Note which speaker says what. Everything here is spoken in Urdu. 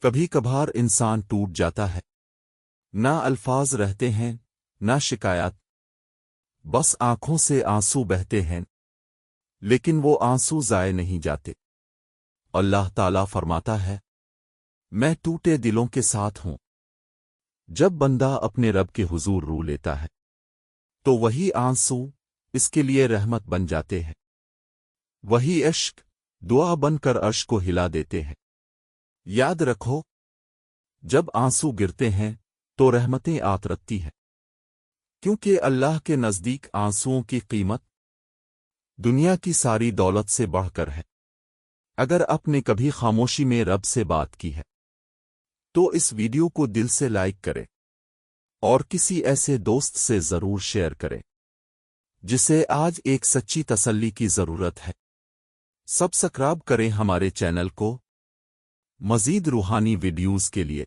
Speaker 1: کبھی کبھار انسان ٹوٹ جاتا ہے، نہ الفاظ رہتے ہیں نہ شکایات، بس آنکھوں سے آنسو بہتے ہیں، لیکن وہ آنسو ضائع نہیں جاتے۔ اللہ تعالیٰ فرماتا ہے، میں ٹوٹے دلوں کے ساتھ ہوں۔ جب بندہ اپنے رب کے حضور رو لیتا ہے تو وہی آنسو اس کے لیے رحمت بن جاتے ہیں، وہی عشق دعا بن کر عرش کو ہلا دیتے ہیں۔ یاد رکھو، جب آنسو گرتے ہیں تو رحمتیں آترتی ہیں، کیونکہ اللہ کے نزدیک آنسوؤں کی قیمت دنیا کی ساری دولت سے بڑھ کر ہے۔ اگر آپ نے کبھی خاموشی میں رب سے بات کی ہے تو اس ویڈیو کو دل سے لائک کریں اور کسی ایسے دوست سے ضرور شیئر کریں جسے آج ایک سچی تسلی کی ضرورت ہے۔ سبسکرائب کریں ہمارے چینل کو مزید روحانی ویڈیوز کے لیے۔